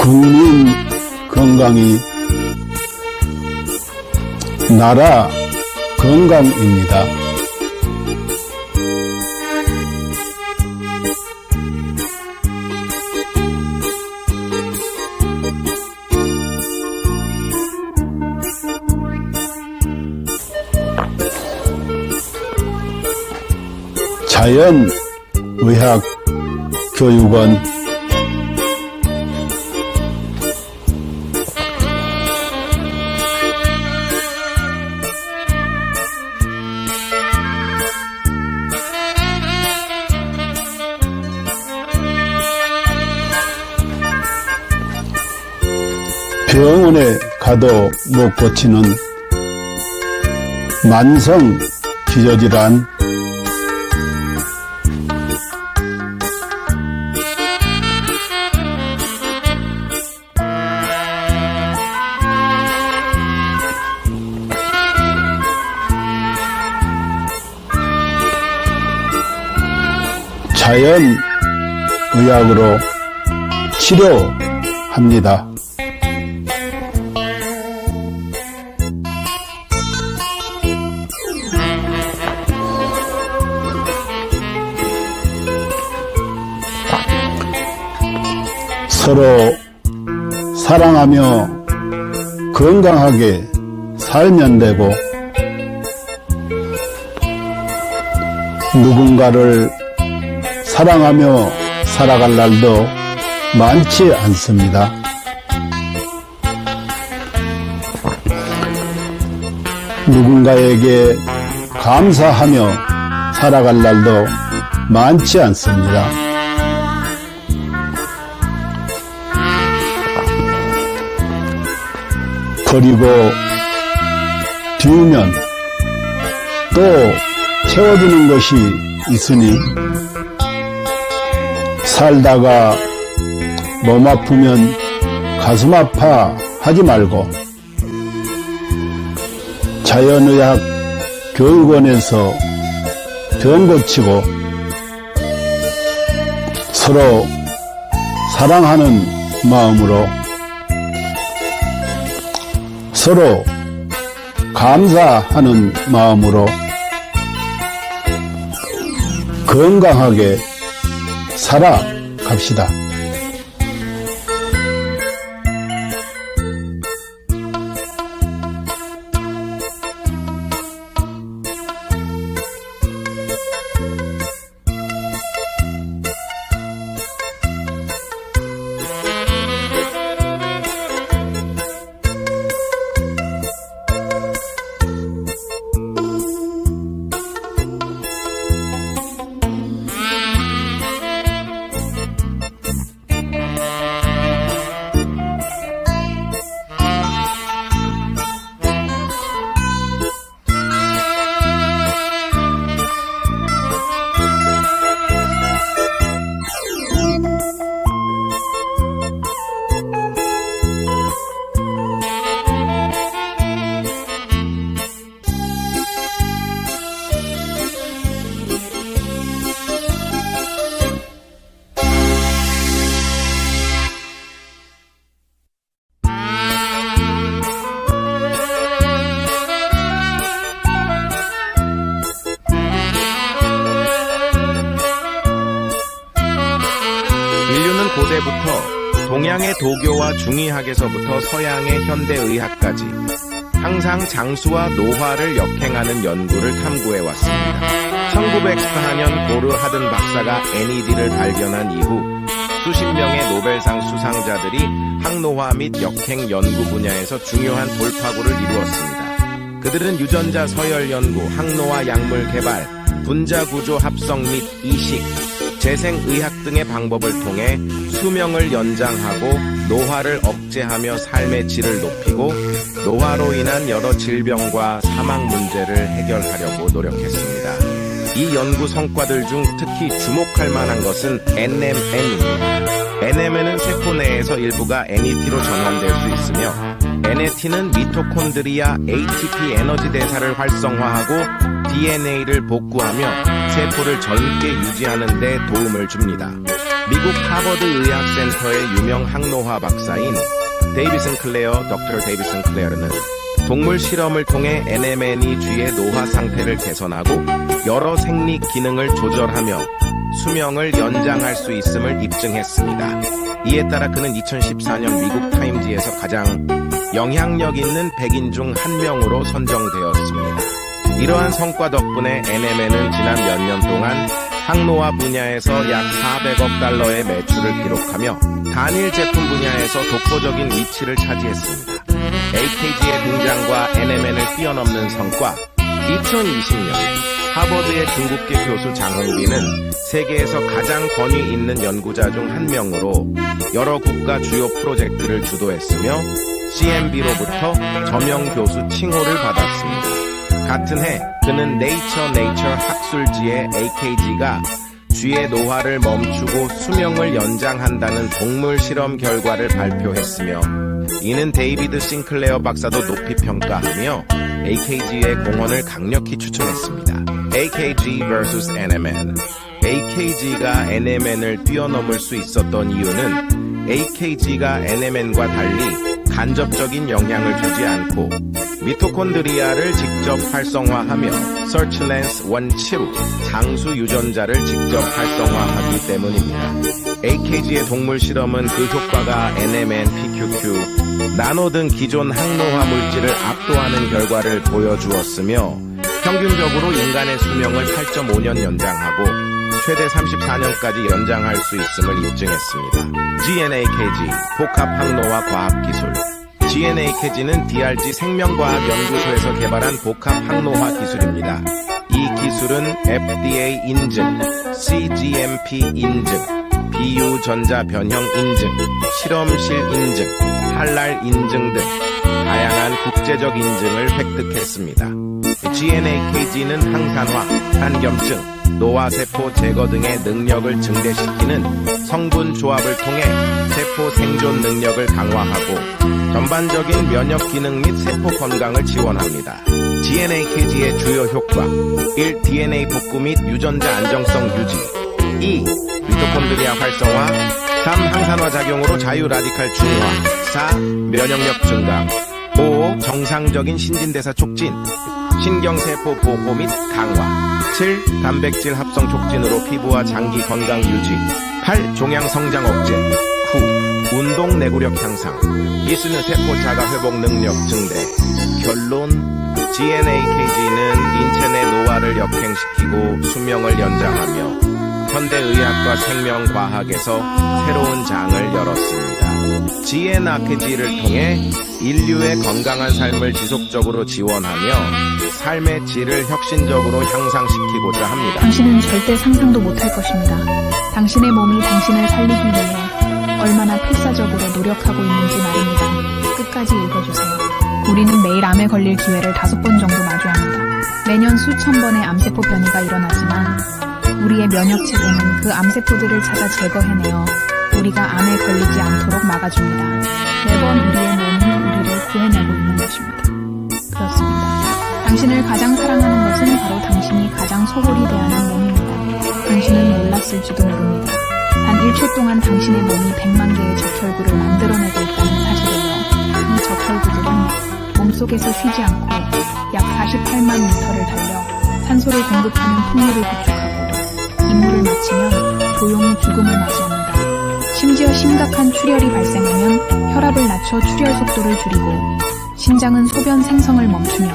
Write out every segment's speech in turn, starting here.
국민 건강이 나라 건강입니다. 자연의학교육원 병원에 가도 못 고치는 만성 기저질환, 자연의학으로 치료합니다. 서로 사랑하며 건강하게 살면 되고, 누군가를 사랑하며 살아갈 날도 많지 않습니다. 누군가에게 감사하며 살아갈 날도 많지 않습니다. 그리고 비우면 또 채워주는 것이 있으니, 살다가 몸 아프면 가슴 아파 하지 말고 자연의학 교육원에서 병 고치고 서로 사랑하는 마음으로, 서로 감사하는 마음으로 건강하게 살아갑시다. 고대부터 동양의 도교와 중의학에서부터 서양의 현대의학까지 항상 장수와 노화를 역행하는 연구를 탐구해왔습니다. 1914년 고르 하든 박사가 NAD를 발견한 이후 수십 명의 노벨상 수상자들이 항노화 및 역행 연구 분야에서 중요한 돌파구를 이루었습니다. 그들은 유전자 서열 연구, 항노화 약물 개발, 분자 구조 합성 및 이식, 재생의학 등의 방법을 통해 수명을 연장하고 노화를 억제하며 삶의 질을 높이고 노화로 인한 여러 질병과 사망 문제를 해결하려고 노력했습니다. 이 연구 성과들 중 특히 주목할 만한 것은 NMN입니다. NMN은 세포 내에서 일부가 NET로 전환될 수 있으며, NAT는 미토콘드리아 ATP 에너지 대사를 활성화하고 DNA를 복구하며 세포를 젊게 유지하는 데 도움을 줍니다. 미국 하버드 의학센터의 유명 항노화 박사인 데이비 싱클레어, 덕터 데이비 싱클레어는 동물 실험을 통해 NMN이 쥐의 노화 상태를 개선하고 여러 생리 기능을 조절하며 수명을 연장할 수 있음을 입증했습니다. 이에 따라 그는 2014년 미국 타임지에서 가장 영향력 있는 100인 중 한 명으로 선정되었습니다. 이러한 성과 덕분에 NMN은 지난 몇 년 동안 항노화 분야에서 약 400억 달러의 매출을 기록하며 단일 제품 분야에서 독보적인 위치를 차지했습니다. AKG의 등장과 NMN을 뛰어넘는 성과. 2020년 하버드의 중국계 교수 장흥빈은 세계에서 가장 권위 있는 연구자 중 한 명으로 여러 국가 주요 프로젝트를 주도했으며 CMB로부터 저명 교수 칭호를 받았습니다. 같은 해 그는 네이처 학술지에 AKG가 쥐의 노화를 멈추고 수명을 연장한다는 동물 실험 결과를 발표했으며 이는 데이비드 싱클레어 박사도 높이 평가하며 AKG의 공헌을 강력히 추천했습니다. AKG vs NMN. AKG가 NMN을 뛰어넘을 수 있었던 이유는 AKG가 NMN과 달리 간접적인 영향을 주지 않고 미토콘드리아를 직접 활성화하며 서치랜스 원치로 장수 유전자를 직접 활성화하기 때문입니다. AKG의 동물 실험은 그 효과가 NMN, PQQ, 나노 등 기존 항노화 물질을 압도하는 결과를 보여주었으며 평균적으로 인간의 수명을 8.5년 연장하고 최대 34년까지 연장할 수 있음을 입증했습니다. GNAKG, 복합항노화 과학기술. GNAKG는 DRG 생명과학연구소에서 개발한 복합항노화 기술입니다. 이 기술은 FDA 인증, CGMP 인증, 비유전자 변형 인증, 실험실 인증, 할랄 인증 등 다양한 국제적 인증을 획득했습니다. GNAKG는 항산화, 한겸증, 노화세포 제거 등의 능력을 증대시키는 성분 조합을 통해 세포 생존 능력을 강화하고 전반적인 면역 기능 및 세포 건강을 지원합니다. GNAKG의 주요 효과 1. DNA 복구 및 유전자 안정성 유지 2. 미토콘드리아 활성화 3. 항산화 작용으로 자유 라디칼 중화 4. 면역력 증강 5. 정상적인 신진대사 촉진 신경세포 보호 및 강화 7. 단백질 합성 촉진으로 피부와 장기 건강 유지 8. 종양 성장 억제 9. 운동 내구력 향상 이스는 세포 자가 회복 능력 증대 결론 GNAKG는 인체 내 노화를 역행시키고 수명을 연장하며 현대의학과 생명과학에서 새로운 장을 열었습니다. GNAKG를 통해 인류의 건강한 삶을 지속적으로 지원하며 삶의 질을 혁신적으로 향상시키고자 합니다. 당신은 절대 상상도 못할 것입니다. 당신의 몸이 당신을 살리기 위해 얼마나 필사적으로 노력하고 있는지 말입니다. 끝까지 읽어주세요. 우리는 매일 암에 걸릴 기회를 5번 정도 마주합니다. 매년 수천 번의 암세포 변이가 일어나지만 우리의 면역체계는 그 암세포들을 찾아 제거해내어 우리가 암에 걸리지 않도록 막아줍니다. 매번 우리의 몸이 우리를 구해내고 있는 것입니다. 그렇습니다. 당신을 가장 사랑하는 것은 바로 당신이 가장 소홀히 대하는 몸입니다. 당신은 몰랐을지도 모릅니다. 단 1초 동안 당신의 몸이 100만 개의 적혈구를 만들어내고 있다는 사실을요. 이 적혈구들은 몸속에서 쉬지 않고 약 48만 미터를 달려 산소를 공급하는 풍류를 구축하고 임무를 마치면 조용히 죽음을 맞이합니다. 심지어 심각한 출혈이 발생하면 혈압을 낮춰 출혈 속도를 줄이고 심장은 소변 생성을 멈추며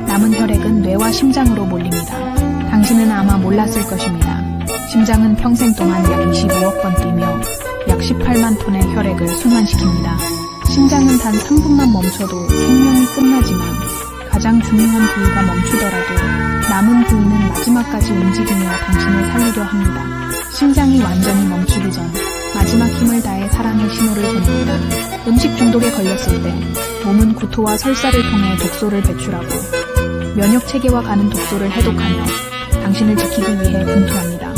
남은 혈액은 뇌와 심장으로 몰립니다. 당신은 아마 몰랐을 것입니다. 심장은 평생 동안 약 25억 번 뛰며 약 18만 톤의 혈액을 순환시킵니다. 심장은 단 3분만 멈춰도 생명이 끝나지만 가장 중요한 부위가 멈추더라도 남은 부위는 마지막까지 움직이며 당신을 살리려 합니다. 심장이 완전히 멈추기 전 마지막 힘을 다해 사랑의 신호를 보냅니다. 음식 중독에 걸렸을 때 몸은 구토와 설사를 통해 독소를 배출하고 면역체계와 가는 독소를 해독하며 당신을 지키기 위해 분투합니다.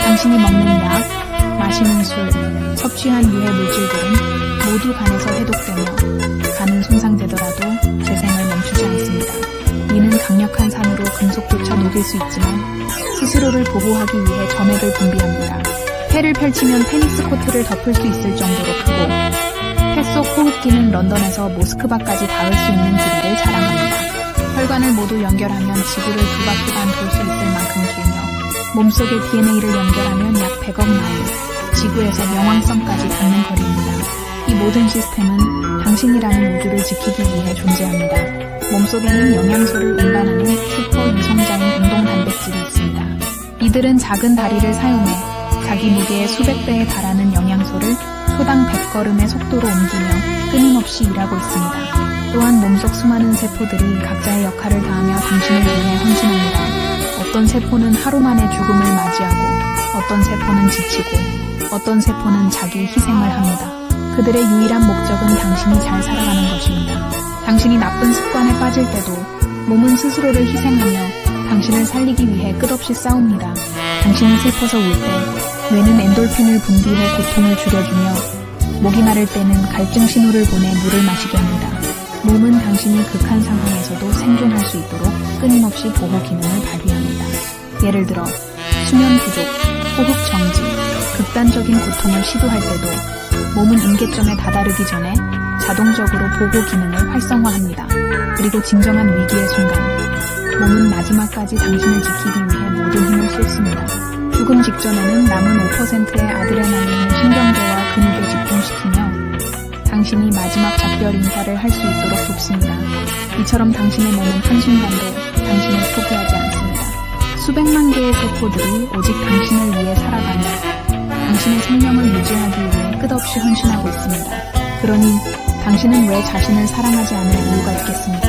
당신이 먹는 약, 마시는 술, 섭취한 유해 물질들은 모두 간에서 해독되며 간은 손상되더라도 재생을 멈추지 않습니다. 이는 강력한 산으로 금속조차 녹일 수 있지만 스스로를 보호하기 위해 점액을 분비합니다. 폐를 펼치면 테니스 코트를 덮을 수 있을 정도로 크고 폐 속 호흡기는 런던에서 모스크바까지 닿을 수 있는 길이를 자랑합니다. 혈관을 모두 연결하면 지구를 2바퀴 반 돌 수 있을 만큼 길며 몸속의 DNA를 연결하면 약 100억 마일, 지구에서 명왕성까지 닿는 거리입니다. 이 모든 시스템은 당신이라는 우주를 지키기 위해 존재합니다. 몸속에는 영양소를 운반하는 슈퍼 유성자인 운동 단백질이 있습니다. 이들은 작은 다리를 사용해 자기 무게의 수백 배에 달하는 영양소를 소당 100걸음의 속도로 옮기며 끊임없이 일하고 있습니다. 또한 몸속 수많은 세포들이 각자의 역할을 다하며 당신을 위해 헌신합니다. 어떤 세포는 하루 만에 죽음을 맞이하고 어떤 세포는 지치고 어떤 세포는 자기 희생을 합니다. 그들의 유일한 목적은 당신이 잘 살아가는 것입니다. 당신이 나쁜 습관에 빠질 때도 몸은 스스로를 희생하며 당신을 살리기 위해 끝없이 싸웁니다. 당신이 슬퍼서 울 때 뇌는 엔돌핀을 분비해 고통을 줄여주며 목이 마를 때는 갈증 신호를 보내 물을 마시게 합니다. 몸은 당신이 극한 상황에서도 생존할 수 있도록 끊임없이 보호 기능을 발휘합니다. 예를 들어 수면 부족, 호흡 정지, 극단적인 고통을 시도할 때도 몸은 임계점에 다다르기 전에 자동적으로 보호 기능을 활성화합니다. 그리고 진정한 위기의 순간, 몸은 마지막까지 당신을 지키기 위해 모든 힘을 쏟습니다. 죽음 직전에는 남은 5%의 아드레날린을 신경계와 근육에 집중시키며 당신이 마지막 작별 인사를 할 수 있도록 돕습니다. 이처럼 당신의 몸은 한순간도 당신을 포기하지 않습니다. 수백만 개의 세포들이 오직 당신을 위해 살아가며 당신의 생명을 유지하기 위해 끝없이 헌신하고 있습니다. 그러니 당신은 왜 자신을 사랑하지 않을 이유가 있겠습니까?